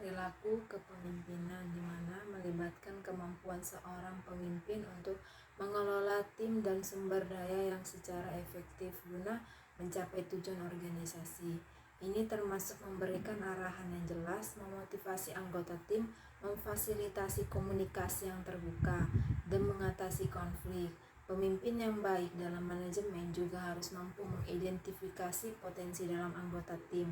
perilaku kepemimpinan, di mana melibatkan kemampuan seorang pemimpin untuk mengelola tim dan sumber daya yang secara efektif guna mencapai tujuan organisasi. Ini termasuk memberikan arahan yang jelas, memotivasi anggota tim, memfasilitasi komunikasi yang terbuka, dan mengatasi konflik. Pemimpin yang baik dalam manajemen juga harus mampu mengidentifikasi potensi dalam anggota tim,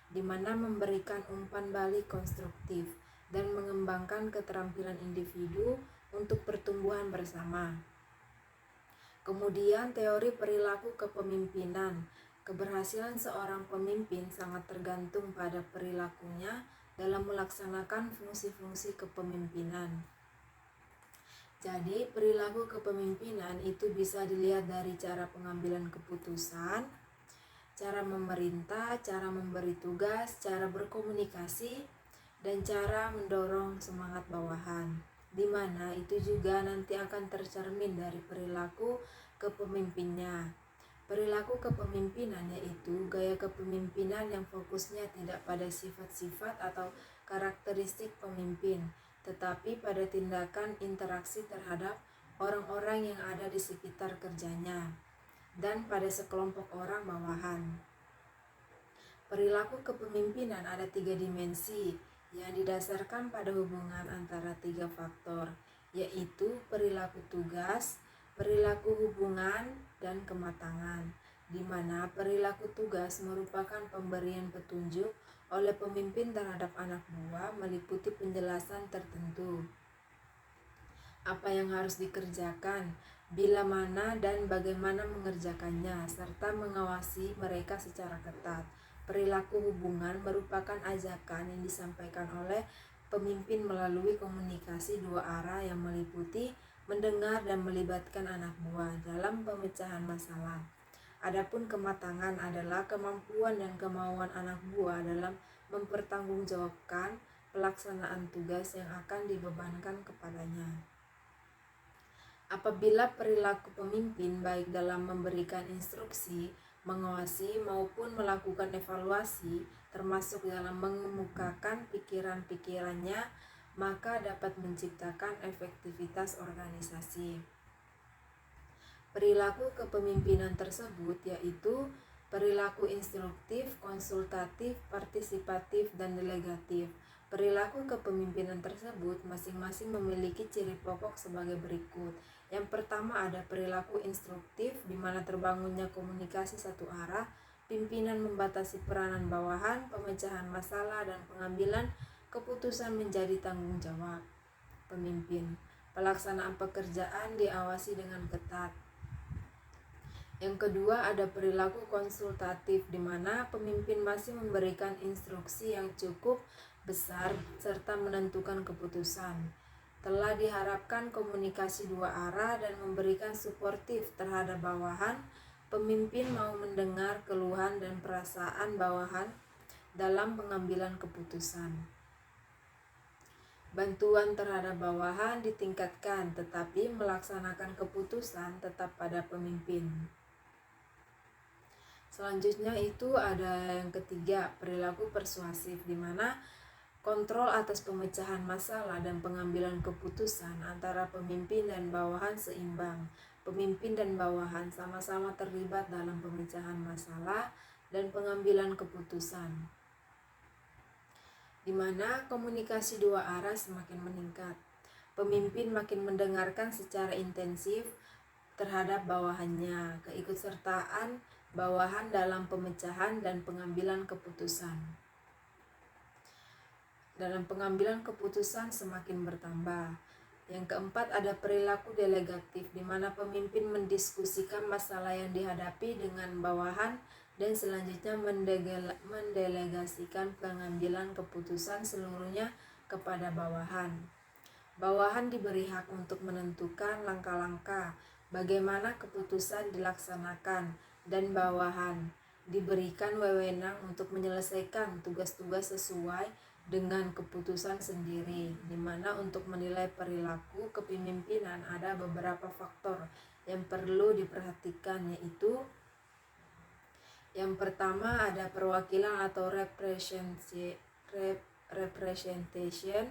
di mana memberikan umpan balik konstruktif dan mengembangkan keterampilan individu untuk pertumbuhan bersama. Kemudian teori perilaku kepemimpinan. Keberhasilan seorang pemimpin sangat tergantung pada perilakunya dalam melaksanakan fungsi-fungsi kepemimpinan. Jadi, perilaku kepemimpinan itu bisa dilihat dari cara pengambilan keputusan, cara memerintah, cara memberi tugas, cara berkomunikasi, dan cara mendorong semangat bawahan, di mana itu juga nanti akan tercermin dari perilaku kepemimpinnya. Perilaku kepemimpinan yaitu gaya kepemimpinan yang fokusnya tidak pada sifat-sifat atau karakteristik pemimpin, tetapi pada tindakan interaksi terhadap orang-orang yang ada di sekitar kerjanya dan pada sekelompok orang bawahan. Perilaku kepemimpinan ada 3 dimensi yang didasarkan pada hubungan antara 3 faktor, yaitu perilaku tugas, perilaku hubungan, dan kematangan, di mana perilaku tugas merupakan pemberian petunjuk oleh pemimpin terhadap anak buah meliputi penjelasan tertentu apa yang harus dikerjakan, bila mana dan bagaimana mengerjakannya, serta mengawasi mereka secara ketat. Perilaku hubungan merupakan ajakan yang disampaikan oleh pemimpin melalui komunikasi dua arah yang meliputi mendengar dan melibatkan anak buah dalam pemecahan masalah. Adapun kematangan adalah kemampuan dan kemauan anak buah dalam mempertanggungjawabkan pelaksanaan tugas yang akan dibebankan kepadanya. Apabila perilaku pemimpin baik dalam memberikan instruksi, mengawasi maupun melakukan evaluasi, termasuk dalam mengemukakan pikiran-pikirannya, maka dapat menciptakan efektivitas organisasi. Perilaku kepemimpinan tersebut yaitu perilaku instruktif, konsultatif, partisipatif, dan delegatif. Perilaku kepemimpinan tersebut masing-masing memiliki ciri pokok sebagai berikut. Yang pertama ada perilaku instruktif, di mana terbangunnya komunikasi satu arah, pimpinan membatasi peranan bawahan, pemecahan masalah, dan pengambilan keputusan menjadi tanggung jawab pemimpin. Pelaksanaan pekerjaan diawasi dengan ketat. Yang kedua ada perilaku konsultatif, di mana pemimpin masih memberikan instruksi yang cukup besar serta menentukan keputusan. Telah diharapkan komunikasi dua arah dan memberikan suportif terhadap bawahan. Pemimpin mau mendengar keluhan dan perasaan bawahan dalam pengambilan keputusan. Bantuan terhadap bawahan ditingkatkan, tetapi melaksanakan keputusan tetap pada pemimpin. Selanjutnya itu ada yang ketiga, perilaku persuasif, di mana kontrol atas pemecahan masalah dan pengambilan keputusan antara pemimpin dan bawahan seimbang. Pemimpin dan bawahan sama-sama terlibat dalam pemecahan masalah dan pengambilan keputusan, di mana komunikasi dua arah semakin meningkat. Pemimpin makin mendengarkan secara intensif terhadap bawahannya, keikutsertaan bawahan dalam pemecahan dan pengambilan keputusan. Dalam pengambilan keputusan semakin bertambah. Yang keempat ada perilaku delegatif, di mana pemimpin mendiskusikan masalah yang dihadapi dengan bawahan dan selanjutnya mendelegasikan pengambilan keputusan seluruhnya kepada bawahan. Bawahan diberi hak untuk menentukan langkah-langkah bagaimana keputusan dilaksanakan, dan bawahan diberikan wewenang untuk menyelesaikan tugas-tugas sesuai dengan keputusan sendiri, di mana untuk menilai perilaku kepemimpinan ada beberapa faktor yang perlu diperhatikan, yaitu yang pertama ada perwakilan atau representasi representation,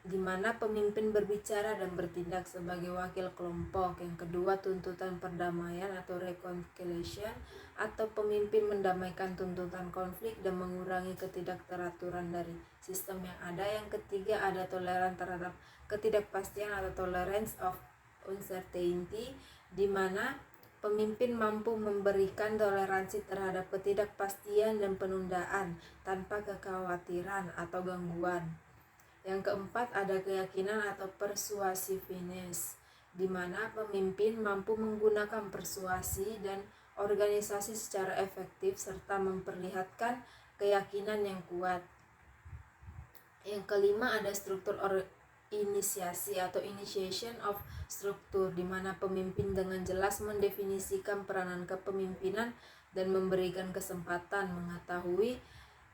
di mana pemimpin berbicara dan bertindak sebagai wakil kelompok. Yang kedua, tuntutan perdamaian atau reconciliation, atau pemimpin mendamaikan tuntutan konflik dan mengurangi ketidakteraturan dari sistem yang ada. Yang ketiga, ada toleran terhadap ketidakpastian atau tolerance of uncertainty, di mana pemimpin mampu memberikan toleransi terhadap ketidakpastian dan penundaan tanpa kekhawatiran atau gangguan. Yang keempat, ada keyakinan atau persuasiveness, di mana pemimpin mampu menggunakan persuasi dan organisasi secara efektif serta memperlihatkan keyakinan yang kuat. Yang kelima, ada struktur inisiasi atau initiation of struktur, di mana pemimpin dengan jelas mendefinisikan peranan kepemimpinan dan memberikan kesempatan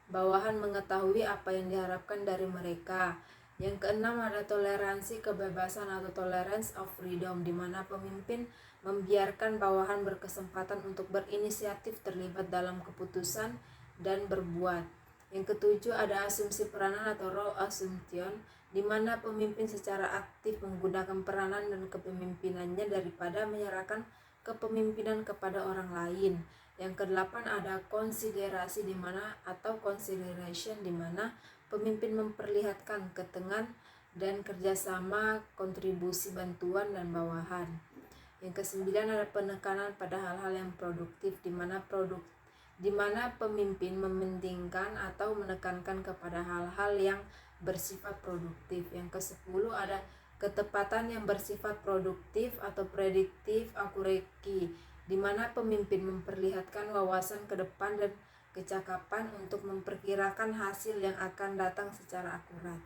bawahan mengetahui apa yang diharapkan dari mereka. Yang keenam, ada toleransi kebebasan atau tolerance of freedom, di mana pemimpin membiarkan bawahan berkesempatan untuk berinisiatif, terlibat dalam keputusan dan berbuat. Yang ketujuh, ada asumsi peranan atau role assumption, di mana pemimpin secara aktif menggunakan peranan dan kepemimpinannya daripada menyerahkan kepemimpinan kepada orang lain. Yang kedelapan, ada konsiderasi, di mana atau consideration, di mana pemimpin memperlihatkan ketengan dan kerjasama, kontribusi bantuan dan bawahan. Yang kesembilan, ada penekanan pada hal-hal yang produktif, di mana pemimpin mementingkan atau menekankan kepada hal-hal yang bersifat produktif. Yang ke-10, ada ketepatan yang bersifat produktif atau predictive accuracy, di mana pemimpin memperlihatkan wawasan ke depan dan kecakapan untuk memperkirakan hasil yang akan datang secara akurat.